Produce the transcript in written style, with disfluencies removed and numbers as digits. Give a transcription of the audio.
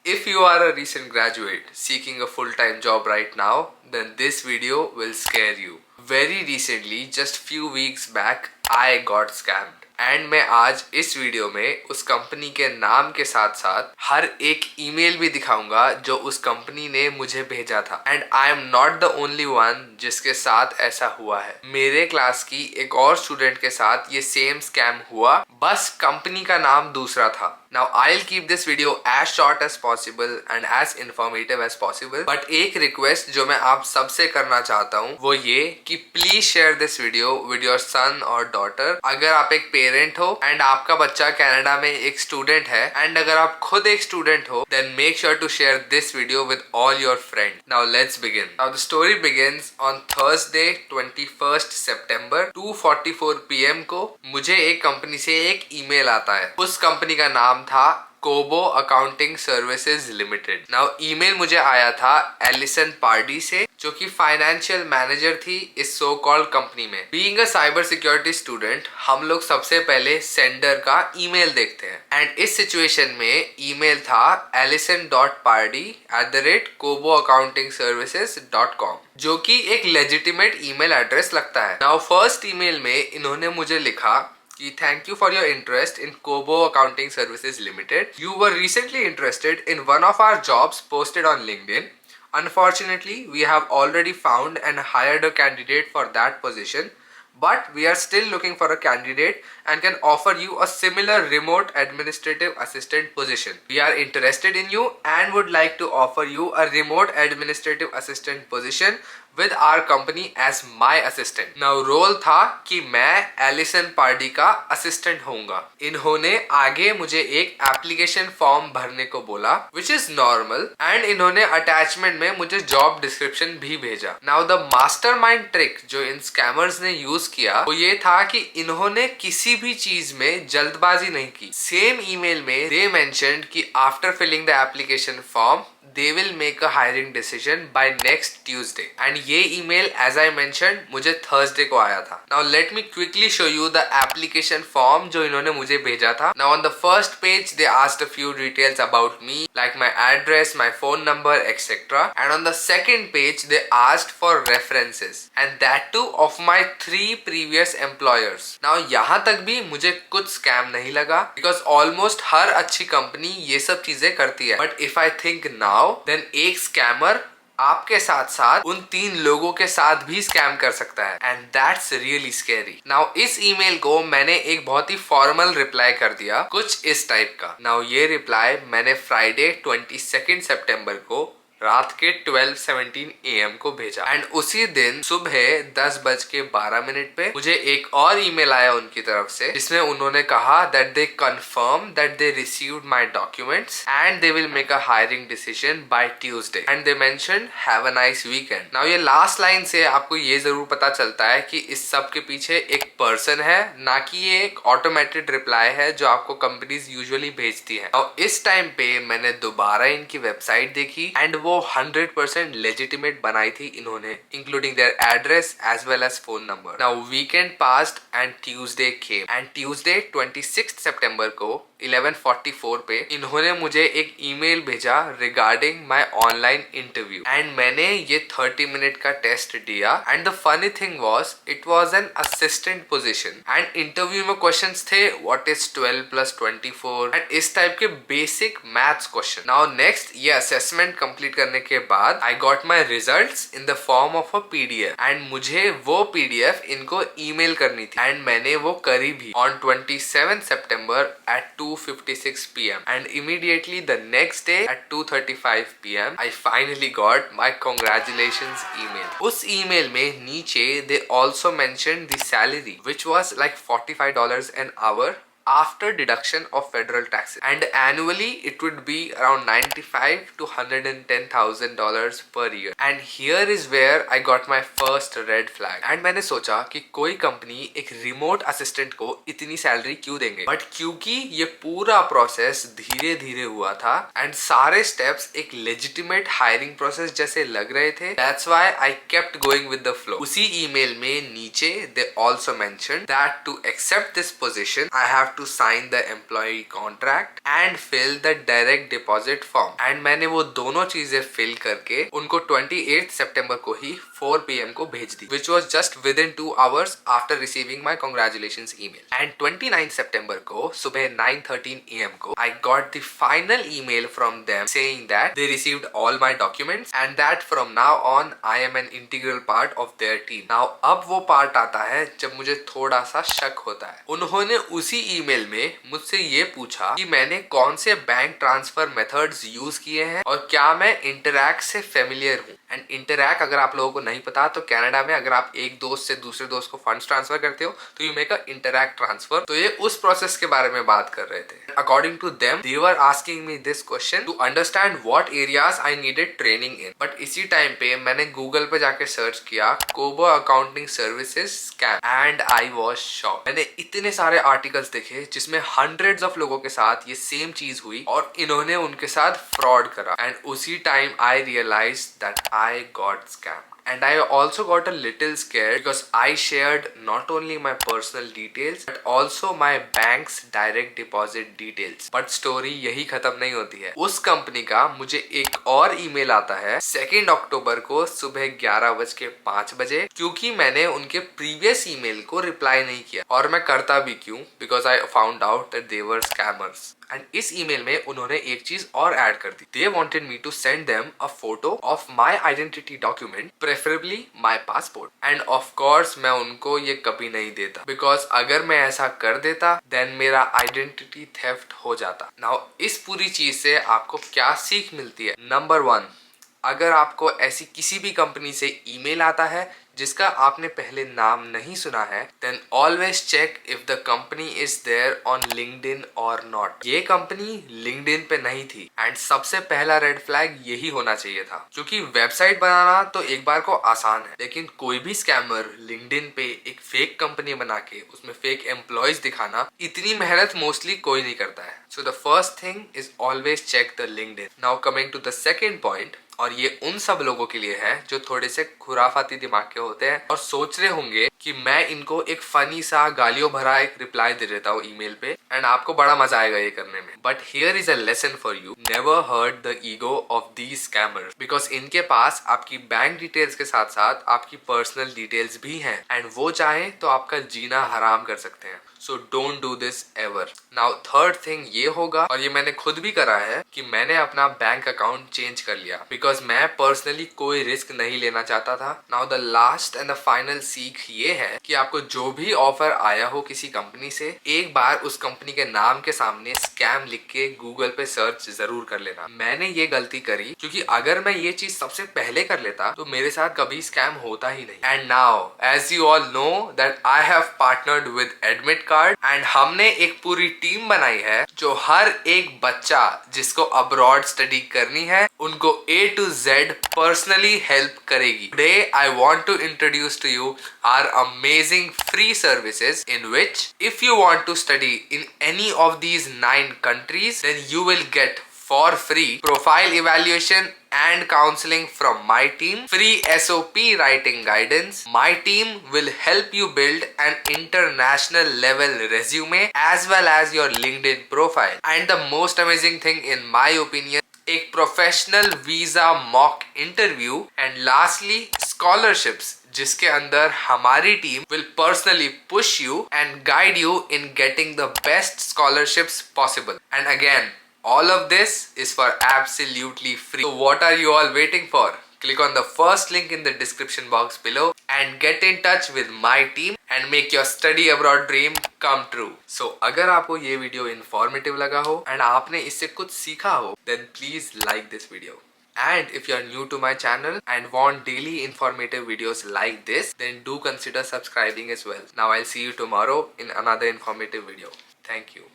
If you are a recent graduate seeking a full-time job right now, then this video will scare you. Very recently, just few weeks back, I got scammed. And मैं आज इस video में उस company के नाम के साथ साथ हर एक ईमेल भी दिखाऊंगा जो उस कंपनी ने मुझे भेजा था। And I am not the only one जिसके साथ ऐसा हुआ है। मेरे क्लास की एक और स्टूडेंट के साथ ये सेम स्कैम हुआ, बस कंपनी का नाम दूसरा था। Now I'll keep this video as short as possible and as informative as possible. But एक request जो मैं आप सबसे करना चाहता हूँ वो ये कि please share this video with your son or daughter. अगर आप एक पेरेंट हो एंड आपका बच्चा कनाडा में एक स्टूडेंट है एंड अगर आप खुद एक स्टूडेंट हो, then make sure to share this video with all your friends. Now let's begin. Now the story begins on Thursday 21st September 2:44 PM को मुझे एक कंपनी से एक ईमेल आता है। उस कंपनी का नाम था Kobo accounting services limited. Now email मुझे आया था एलिसन पार्डी से, जो कि फाइनेंशियल मैनेजर थी इस सो कॉल्ड कंपनी में। Being a cyber security student, हम लोग सबसे पहले सेंडर का ईमेल देखते हैं एंड इस सिचुएशन में ईमेल था ellison.pardy@koboaccountingservices.com, जो कि एक लेजिटिमेट ईमेल एड्रेस लगता है। नाउ फर्स्ट ईमेल में इन्होंने मुझे लिखा कि thank you for your interest in Kobo Accounting Services Limited. You were recently interested in one of our jobs posted on LinkedIn. Unfortunately, we have already found and hired a candidate for that position, but we are still looking for a candidate and can offer you a similar remote administrative assistant position. We are interested in you and would like to offer you a remote administrative assistant position with our company as my assistant. Now role था कि मैं Allison Pardi का assistant होऊंगा। इन्होंने आगे मुझे एक application form भरने को बोला, which is normal, एंड इन्होंने अटैचमेंट में मुझे जॉब डिस्क्रिप्शन भी भेजा। नाउ द मास्टरमाइंड ट्रिक जो इन स्कैमर्स ने यूज किया वो ये था कि इन्होंने किसी भी चीज में जल्दबाजी नहीं की। सेम ईमेल में दे मेंशन्ड कि after filling the application form they will make a hiring decision by next Tuesday. And ये email as I mentioned मुझे Thursday को आया था। Now let me quickly show you the application form जो इन्होंने मुझे भेजा था। Now on the first page they asked a few details about me like my address, my phone number, etc. And on the second page they asked for references and that too of my 3 previous employers. Now यहाँ तक भी मुझे कुछ scam नहीं लगा because almost हर अच्छी company ये सब चीजें करती है। But if I think now then एक स्कैमर आपके साथ साथ उन 3 लोगों के साथ भी स्कैम कर सकता है and that's really scary. Now इस ईमेल को मैंने एक बहुत ही फॉर्मल रिप्लाई कर दिया, कुछ इस टाइप का। नाउ ये रिप्लाई मैंने फ्राइडे 22 सितंबर को रात के 12:17 AM को भेजा एंड उसी दिन सुबह 10:12 पे मुझे एक और ईमेल आया उनकी तरफ से, जिसमें उन्होंने कहा that they confirm that they received my documents and they will make a hiring decision by Tuesday and they mentioned have a nice weekend. Now ये लास्ट लाइन से आपको ये जरूर पता चलता है कि इस सब के पीछे एक पर्सन है, ना कि ये एक ऑटोमेटेड रिप्लाई है जो आपको कंपनीज यूजुअली भेजती है। और इस टाइम पे मैंने दोबारा इनकी वेबसाइट देखी एंड वो 100% लेजिटिमेट बनाई थी इन्होंने, including their address as well as phone number. Now weekend passed and Tuesday came and Tuesday 26 सितंबर को 11:44 पे इन्होंने मुझे एक ईमेल भेजा regarding my online interview and मैंने ये 30 मिनट का टेस्ट दिया and the funny thing was it was an assistant position and interview में क्वेश्चंस थे व्हाट इज 12 + 24 एंड इस टाइप के basic maths question. Now next ये असेसमेंट कंप्लीट करने के बाद I got my results in the form of a PDF and मुझे वो पीडीएफ इनको ईमेल करनी थी एंड मैंने वो करी भी on 27 September at 2:56 PM and immediately the next day at 2:35 PM I finally got my congratulations email. उस email में नीचे they also mentioned the salary which was like $45 an hour after deduction of federal taxes and annually it would be around $95,000 to $110,000 per year. And here is where I got my first red flag. And मैंने सोचा कि कोई company एक remote assistant को इतनी salary क्यों देंगे, but क्योंकि ये पूरा प्रोसेस धीरे धीरे हुआ था एंड सारे स्टेप्स एक लेजिटिमेट हायरिंग प्रोसेस जैसे लग रहे थे, that's why I kept going with the flow. उसी ईमेल में नीचे they also mentioned that to accept this position I have to sign the employee contract and fill the direct deposit form. And मैंने वो दोनों चीजें fill करके उनको 28 सितंबर को ही 4 PM को भेज दी, which was just within 2 hours after receiving my congratulations email. And 29 सितंबर को सुबह 9:13 AM को I got the final email from them saying that they received all my documents and that from now on I am an integral part of their team. Now अब वो part आता है जब मुझे थोड़ा सा शक होता है। उन्होंने उसी ईमेल में मुझसे ये पूछा कि मैंने कौन से बैंक ट्रांसफर मेथड्स यूज किए हैं और क्या मैं इंटरैक्ट से फेमिलियर हूँ। एंड इंटरैक्ट अगर आप लोगों को नहीं पता तो कनाडा में अगर आप एक दोस्त से दूसरे दोस्त को फंड्स ट्रांसफर करते हो तो you make a interact transfer. तो ये उस प्रोसेस के बारे में बात कर रहे थे। According to them they were asking me this question to understand what areas I needed training in. But इसी टाइम पे मैंने गूगल पे जाके सर्च किया Kobo accounting services scam and I was shock. मैंने इतने सारे आर्टिकल्स देखे जिसमें हंड्रेड्स ऑफ लोगों के साथ ये सेम चीज हुई और इन्होंने उनके साथ फ्रॉड करा। एंड उसी time I realise that I got scam and I also got a little scared because I shared not only my personal details but also my bank's direct deposit details. But story यही खत्म नहीं होती है। उस company का मुझे एक और ईमेल आता है 2 अक्टूबर को सुबह 11:05 बजे क्योंकि मैंने उनके प्रीवियस ईमेल को रिप्लाई नहीं किया। और मैं करता भी क्यों, because I found out that they were scammers. And इस ईमेल में उन्होंने एक चीज और ऐड कर दी। They wanted me to send them a photo of my identity document, preferably my passport. And of course मैं उनको ये कभी नहीं देता, बिकॉज अगर मैं ऐसा कर देता देन मेरा आइडेंटिटी थेफ्ट हो जाता। नाउ इस पूरी चीज से आपको क्या सीख मिलती है? नंबर 1, अगर आपको ऐसी किसी भी कंपनी से ईमेल आता है जिसका आपने पहले नाम नहीं सुना है then always check if the company is there on LinkedIn और नॉट। ये कंपनी लिंक्डइन पे नहीं थी एंड सबसे पहला रेड फ्लैग यही होना चाहिए था, क्योंकि वेबसाइट बनाना तो एक बार को आसान है लेकिन कोई भी स्कैमर लिंक्डइन पे एक फेक कंपनी बना के उसमें फेक एम्प्लॉयज दिखाना, इतनी मेहनत मोस्टली कोई नहीं करता है। So the first thing is always check the LinkedIn. Now coming to the second point, और ये उन सब लोगों के लिए है जो थोड़े से खुराफाती दिमाग के होते हैं और सोच रहे होंगे कि मैं इनको एक फनी सा गालियों भरा एक रिप्लाई दे देता हूँ ईमेल पे एंड आपको बड़ा मजा आएगा ये करने में। But here is a lesson for you, never hurt the ego of these scammers, because इनके पास आपकी बैंक डिटेल्स के साथ साथ आपकी पर्सनल डिटेल्स भी हैं एंड वो चाहे तो आपका जीना हराम कर सकते हैं। So don't do this ever. Now third thing ये होगा, और ये मैंने खुद भी करा है, कि मैंने अपना बैंक अकाउंट चेंज कर लिया बिकॉज मैं पर्सनली कोई रिस्क नहीं लेना चाहता था। Now the last and the final सीख ये है कि आपको जो भी ऑफर आया हो किसी कंपनी से, एक बार उस कंपनी के नाम के सामने स्कैम लिख के गूगल पे सर्च जरूर कर लेना। मैंने ये गलती करी क्योंकि अगर मैं ये चीज सबसे पहले कर लेता तो मेरे साथ कभी स्कैम होता ही नहीं। And now as you all know that I have partnered with admit card and हमने एक पूरी टीम बनाई है जो हर एक बच्चा जिसको अब्रॉड स्टडी करनी है उनको A to Z personally help करेगी। Today I want to introduce to you our amazing free services in which if you want to study in any of these 9 countries then you will get for free profile evaluation and counseling from my team, free SOP writing guidance. My team will help you build an international level resume as well as your LinkedIn profile. And the most amazing thing in my opinion, एक professional visa mock interview and lastly scholarships जिसके अंदर हमारी team will personally push you and guide you in getting the best scholarships possible. And again all of this is for absolutely free. So what are you all waiting for? Click on the first link in the description box below and get in touch with my team and make your study abroad dream come true. So अगर आपको ये video informative लगा हो and आपने इससे कुछ सीखा हो then please like this video. And if you are new to my channel and want daily informative videos like this then do consider subscribing as well. Now I'll see you tomorrow in another informative video. Thank you.